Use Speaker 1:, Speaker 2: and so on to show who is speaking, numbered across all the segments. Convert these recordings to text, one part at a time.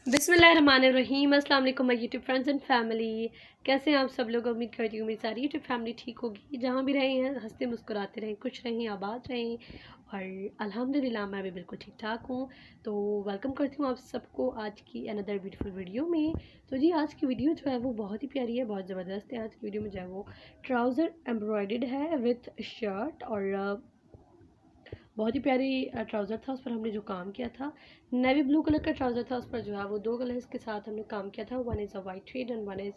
Speaker 1: बिस्मिल्लाहिर्रहमानिर्रहीम। अस्सलाम वालेकुम my YouTube friends and family. कैसे हैं आप सब लोग? उम्मीद करती हूँ मेरी सारी यूट्यूब फैमिली ठीक होगी। जहाँ भी रहें हैं हंसते मुस्कुराते रहें, खुश रहें, आबाद रहें। और अल्हम्दुलिल्लाह मैं भी बिल्कुल ठीक ठाक हूँ। तो वेलकम करती हूँ आप सबको आज की अनदर ब्यूटीफुल वीडियो में। तो जी आज की वीडियो जो है वो बहुत ही प्यारी है, बहुत ज़बरदस्त है। आज की वीडियो में जो है वो ट्राउज़र एम्ब्रॉयडर्ड है विथ शर्ट, और बहुत ही प्यारी ट्राउज़र था। उस पर हमने जो काम किया था, नेवी ब्लू कलर का ट्राउज़र था। उस पर जो है वो दो कलर्स के साथ हमने काम किया था। One is a white thread and one is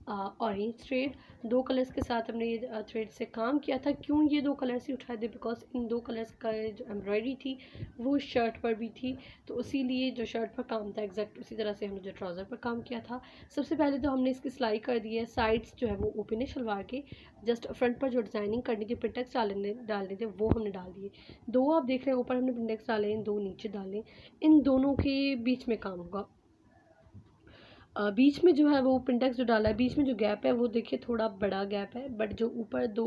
Speaker 1: orange thread. दो कलर्स के साथ हमने ये थ्रेड से काम किया था। क्यों ये दो कलर्स ही उठाए थे? बिकॉज इन दो कलर्स का जो एम्ब्रॉयडरी थी वो शर्ट पर भी थी, तो इसीलिए जो शर्ट पर काम था एग्जैक्ट उसी तरह से हमने जो ट्राउज़र पर काम किया था। सबसे पहले तो हमने इसकी सिलाई कर दी है। साइड्स जो है वो ओपन है शलवार के, जस्ट फ्रंट पर जो डिज़ाइनिंग करनी थी, पिटेक्स डालने थे, वो हमने डाल दिए। दो आप देख रहे हैं ऊपर हमने पिंडेक्स डाले हैं, दो नीचे डाले। इन दोनों के बीच में काम होगा। बीच में जो है वो पिंडेक्स जो डाला है, बीच में जो गैप है वो देखिए थोड़ा बड़ा गैप है, बट जो ऊपर दो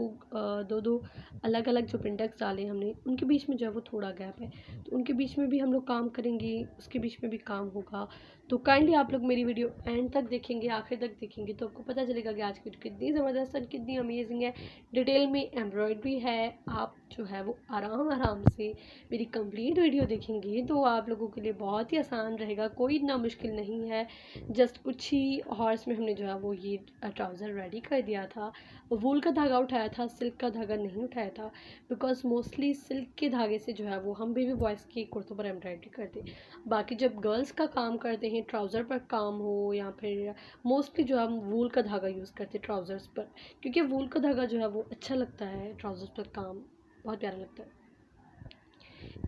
Speaker 1: दो अलग अलग जो पिंडेक्स डाले हमने, उनके बीच में जो है वो थोड़ा गैप है। तो उनके बीच में भी हम लोग काम करेंगे, उसके बीच में भी काम होगा। तो काइंडली आप लोग मेरी वीडियो एंड तक देखेंगे, आखिर तक देखेंगे, तो आपको पता चलेगा कि आज की वीडियो कितनी ज़बरदस्त और कितनी अमेजिंग है। डिटेल में एम्ब्रॉयडरी है। आप जो है वो आराम आराम से मेरी कंप्लीट वीडियो देखेंगे तो आप लोगों के लिए बहुत ही आसान रहेगा, कोई इतना मुश्किल नहीं है। जस्ट कुछ ही हॉर्स में हमने जो है वो ये ट्राउज़र रेडी कर दिया था। वूल का धागा उठाया था, सिल्क का धागा नहीं उठाया था, बिकॉज मोस्टली सिल्क के धागे से जो है वो हम बेबी बॉयज़ के कुर्तों पर एम्ब्रॉयडरी करते हैं। बाकी जब गर्ल्स का काम करते हैं, ट्राउज़र पर काम हो या फिर मोस्टली जो हम वूल का धागा यूज़ करते हैं ट्राउज़र्स पर, क्योंकि वूल का धागा जो है वो अच्छा लगता है, ट्राउज़र्स पर काम बहुत प्यारा लगता है।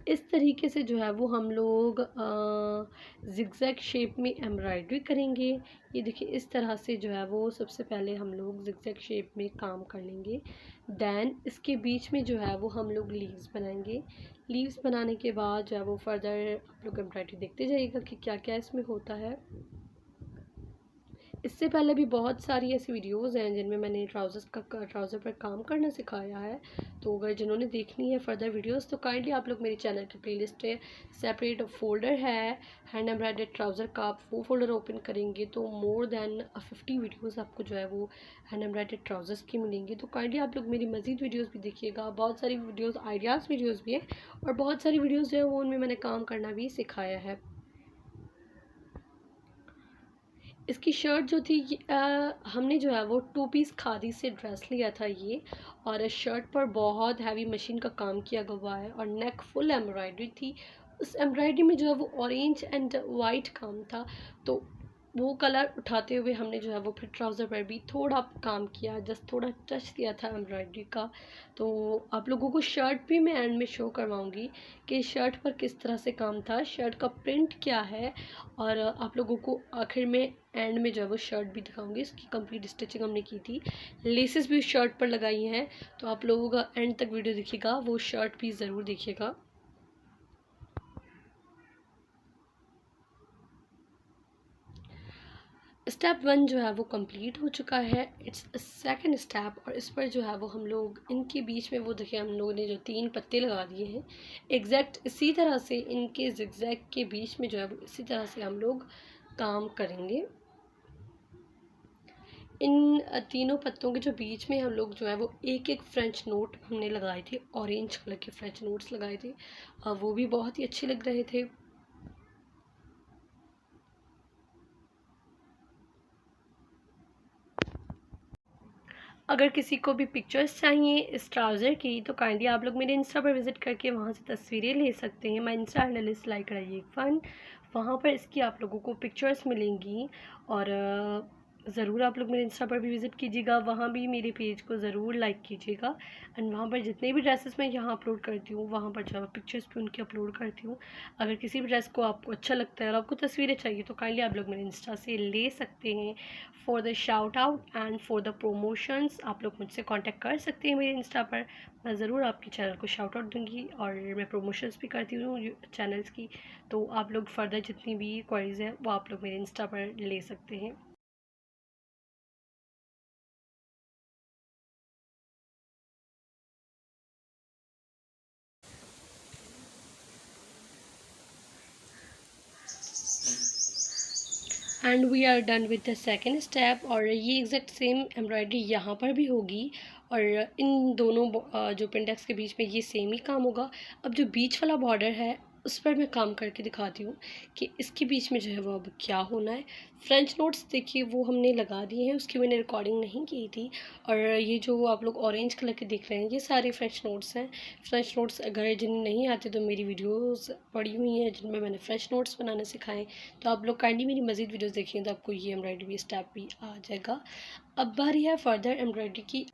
Speaker 1: इस तरीके से जो है वो हम लोग ज़िगज़ैग शेप में एम्ब्रॉयडरी करेंगे। ये देखिए इस तरह से जो है वो सबसे पहले हम लोग ज़िगज़ैग शेप में काम कर लेंगे। दैन इसके बीच में जो है वो हम लोग लीव्स बनाएंगे। लीव्स बनाने के बाद जो है वो फर्दर आप लोग एम्ब्रॉयडरी देखते जाइएगा कि क्या क्या इसमें होता है। इससे पहले भी बहुत सारी ऐसी वीडियोज़ हैं जिनमें मैंने ट्राउज़र पर काम करना सिखाया है। तो अगर जिन्होंने देखनी है फर्दर वीडियोज़ तो काइंडली आप लोग मेरे चैनल की प्लेलिस्ट है, सेपरेट फोल्डर है हैंड एम्ब्रॉयडर्ड ट्राउज़र का। आप वो फोल्डर ओपन करेंगे तो मोर देन 50 वीडियोज़ आपको जो है वो हैंड एम्ब्रॉयडर्ड ट्राउज़र्स की मिलेंगी। तो काइंडली आप लोग मेरी मज़ीद वीडियोज़ भी देखिएगा। बहुत सारी वीडियोज़ आइडियाज़ वीडियोज़ भी हैं, और बहुत सारी वीडियोज़ जो है वो उनमें मैंने काम करना भी सिखाया है। इसकी शर्ट जो थी हमने जो है वो 2 पीस खादी से ड्रेस लिया था ये, और शर्ट पर बहुत हैवी मशीन का काम किया हुआ है और नेक फुल एम्ब्रॉयडरी थी। उस एम्ब्रॉयडरी में जो है वो ऑरेंज एंड वाइट काम था, तो वो कलर उठाते हुए हमने जो है वो फिर ट्राउज़र पर भी थोड़ा काम किया, जस्ट थोड़ा टच दिया था एम्ब्रॉयडरी का। तो आप लोगों को शर्ट भी मैं एंड में शो करवाऊँगी कि शर्ट पर किस तरह से काम था, शर्ट का प्रिंट क्या है, और आप लोगों को आखिर में एंड में जो है वो शर्ट भी दिखाऊंगी। इसकी कंप्लीट स्टिचिंग हमने की थी, लेसेस भी शर्ट पर लगाई हैं। तो आप लोगों का एंड तक वीडियो देखिएगा, वो शर्ट भी ज़रूर देखिएगा। स्टेप 1 जो है वो कंप्लीट हो चुका है। इट्स सेकंड स्टेप, और इस पर जो है वो हम लोग इनके बीच में वो देखिए हम लोगों ने जो 3 पत्ते लगा दिए हैं, एग्जैक्ट इसी तरह से इनके जिगजैग के बीच में जो है वो इसी तरह से हम लोग काम करेंगे। इन तीनों पत्तों के जो बीच में हम लोग जो है वो एक एक फ्रेंच नोट हमने लगाए थे, ऑरेंज कलर के फ्रेंच नोट्स लगाए थे। वो भी बहुत ही अच्छे लग रहे थे। अगर किसी को भी पिक्चर्स चाहिए इस ट्राउज़र की तो काइंडली आप लोग मेरे इंस्टा पर विज़िट करके वहाँ से तस्वीरें ले सकते हैं। My Insta handle is like रही फन। वहाँ पर इसकी आप लोगों को पिक्चर्स मिलेंगी, और ज़रूर आप लोग मेरे इंस्टा पर भी विज़िट कीजिएगा, वहाँ भी मेरे पेज को ज़रूर लाइक कीजिएगा। एंड वहाँ पर जितने भी ड्रेसेस मैं यहाँ अपलोड करती हूँ वहाँ पर जो पिक्चर्स भी उनकी अपलोड करती हूँ। अगर किसी भी ड्रेस को आपको अच्छा लगता है और आपको तस्वीरें चाहिए तो काइंडली आप लोग मेरे इंस्टा से ले सकते हैं। For the shout out and for the promotions आप लोग मुझसे कांटेक्ट कर सकते हैं मेरे इंस्टा पर। मैं ज़रूर आपके चैनल को शाउट आउट दूँगी, और मैं प्रोमोशंस भी करती हूँ चैनल्स की। तो आप लोग फर्दर जितनी भी क्वारीज़ हैं वो आप लोग मेरे इंस्टा पर ले सकते हैं। And we are done with the second step. और ये एग्जैक्ट सेम एम्ब्रॉयडरी यहाँ पर भी होगी और इन दोनों जो पिंडेक्स के बीच में ये सेम ही काम होगा। अब जो बीच वाला बॉर्डर है उस पर मैं काम करके दिखाती हूँ कि इसके बीच में जो है वो अब क्या होना है। फ्रेंच नोट्स देखिए वो हमने लगा दिए हैं, उसकी मैंने रिकॉर्डिंग नहीं की थी। और ये जो आप लोग ऑरेंज कलर के देख रहे हैं ये सारे फ्रेंच नोट्स हैं। फ्रेंच नोट्स अगर जिन्हें नहीं आते तो मेरी वीडियोस पड़ी हुई हैं जिनमें मैंने फ्रेंच नोट्स बनाना सिखाए, तो आप लोग काइंडली मेरी मज़ीद वीडियोस देखिए तो आपको ये एम्ब्रॉयडरी स्टेप भी आ जाएगा। अब बारी है फर्दर एम्ब्रॉयडरी की।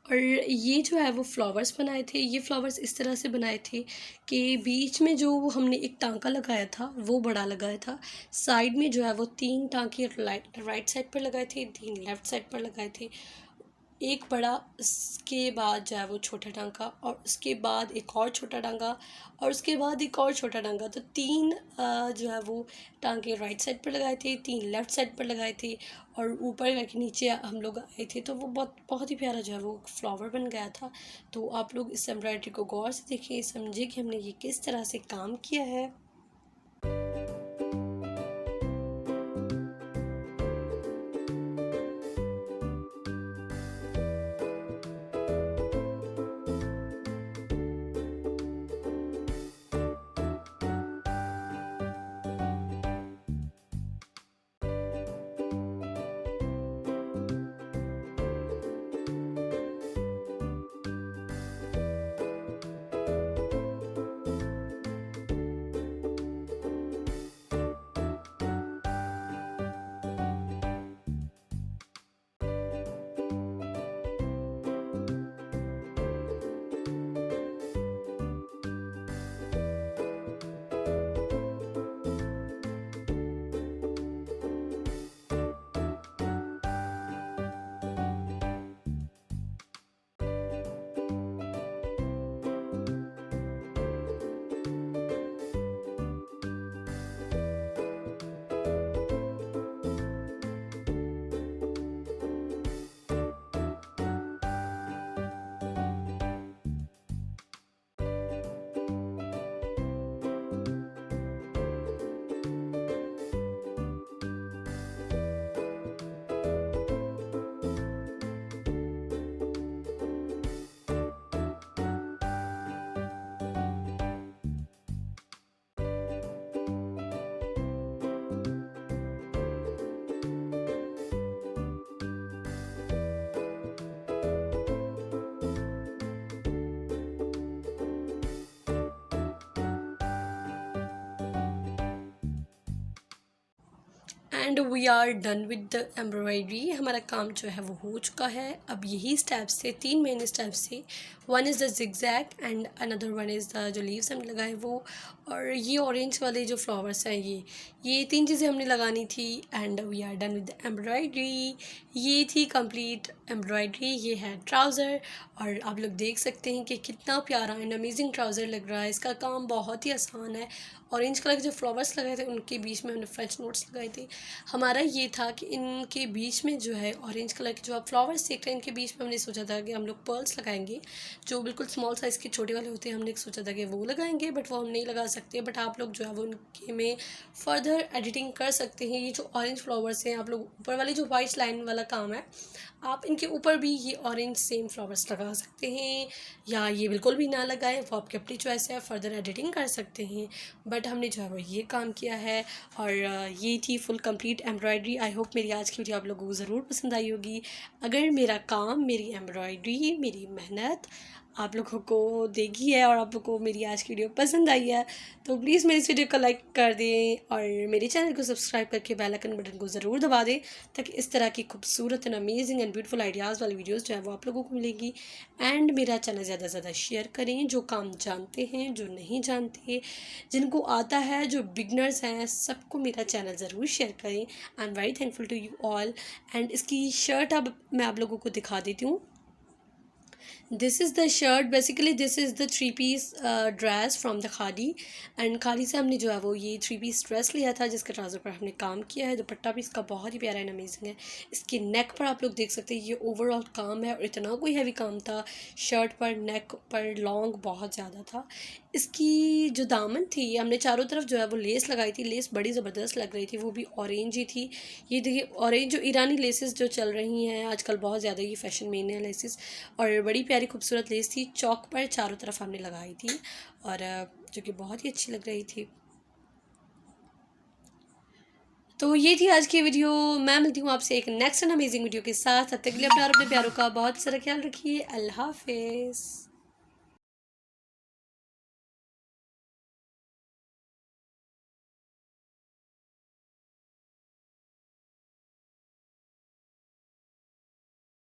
Speaker 1: और ये जो है वो फ्लावर्स बनाए थे, ये फ्लावर्स इस तरह से बनाए थे कि बीच में जो हमने एक टांका लगाया था वो बड़ा लगाया था, साइड में जो है वो 3 टांके राइट साइड पर लगाए थे, 3 लेफ़्ट साइड पर लगाए थे। एक बड़ा, उसके बाद जो है वो छोटा टांका और उसके बाद एक और छोटा टांका और उसके बाद एक और छोटा टांका। तो 3 जो है वो टांके राइट साइड पर लगाए थे, 3 लेफ़्ट साइड पर लगाए थे और ऊपर करके नीचे हम लोग आए थे। तो वो बहुत बहुत ही प्यारा जो है वो फ्लावर बन गया था। तो आप लोग इस एम्ब्रॉयडरी को गौर से देखें, समझें कि हमने ये किस तरह से काम किया है। And we are done with the embroidery. हमारा काम जो है वो हो चुका है। अब यही स्टेप्स थे, 3 मेन स्टेप्स थे। One is the zigzag and another one is the जो लीव्स हमने लगाए वो, और ये ऑरेंज वाले जो फ्लावर्स हैं ये 3 चीज़ें हमने लगानी थी। And we are done with the embroidery. ये थी कंप्लीट एम्ब्रॉयडरी। ये है ट्राउज़र और आप लोग देख सकते हैं कि कितना प्यारा एंड अमेजिंग ट्राउज़र लग रहा है। इसका काम बहुत ही आसान है। ऑरेंज कलर के जो फ्लावर्स लगाए थे उनके बीच में हमने फ्रेंच नोट्स लगाए थे। हमारा ये था कि इनके बीच में जो है ऑरेंज कलर के जो आप फ्लावर्स देख रहे हैं इनके बीच में हमने सोचा था कि हम लोग पर्ल्स लगाएंगे, जो बिल्कुल स्मॉल साइज़ के छोटे वाले होते हैं। हमने सोचा था कि वो लगाएंगे, बट वो हम नहीं लगा सकते। बट आप लोग जो है वो उनके में फ़र्दर एडिटिंग कर सकते हैं। ये जो ऑरेंज फ्लावर्स हैं, आप लोग ऊपर वाली जो वाइट लाइन वाला काम है, आप इनके ऊपर भी ये ऑरेंज सेम फ्लावर्स लगा सकते हैं, या ये बिल्कुल भी ना लगाएं, वो आपकी अपनी चॉइस है, फ़र्दर एडिटिंग कर सकते हैं। बट हमने जो है वो ये काम किया है और ये थी full complete embroidery. I hope मेरी आज की वीडियो आप लोगों को ज़रूर पसंद आई होगी। अगर मेरा काम, मेरी एम्ब्रॉयडरी, मेरी मेहनत आप लोगों को देगी है और आप लोगों को मेरी आज की वीडियो पसंद आई है तो प्लीज़ मेरी इस वीडियो को लाइक कर दें और मेरे चैनल को सब्सक्राइब करके बेल आइकन बटन को ज़रूर दबा दें, ताकि इस तरह की खूबसूरत and amazing and beautiful ideas वाली वीडियोस जो है वो आप लोगों को मिलेगी। एंड मेरा चैनल ज़्यादा से ज़्यादा शेयर करें, जो काम जानते हैं, जो नहीं जानते, जिनको आता है, जो बिगनर्स हैं, सबको मेरा चैनल ज़रूर शेयर करें। I am very thankful to you all. And इसकी शर्ट अब मैं आप लोगों को दिखा देती हूँ। This is the shirt, basically this is the three piece dress from the khadi. And khadi से हमने जो है वो ये थ्री पीस ड्रेस लिया था, जिसके ट्राउज़र पर हमने काम किया है। दुपट्टा भी इसका बहुत ही प्यारा एंड अमेजिंग है। इसकी नेक पर आप लोग देख सकते हैं ये ओवरऑल काम है, और इतना कोई हैवी काम था शर्ट पर, नेक पर लॉन्ग बहुत ज़्यादा था। इसकी जो दामन थी, हमने चारों तरफ जो है वो लेस लगाई थी। लेस बड़ी ज़बरदस्त लग रही थी, वो भी ऑरेंज ही थी। ये देखिए ऑरेंज, जो ईरानी लेसेस जो चल रही हैं आजकल बहुत ज़्यादा, ये फैशन में है लेसेस। और बड़ी प्यारी खूबसूरत लेस थी, चौक पर चारों तरफ हमने लगाई थी, और जो कि बहुत ही अच्छी लग रही थी। तो ये थी आज की वीडियो। मैं मिलती हूँ आपसे एक नेक्स्ट एंड अमेजिंग वीडियो के साथ। तब तक के लिए अपना और अपने प्यारों का बहुत सारा ख्याल रखिए। अल्लाह हाफिज़।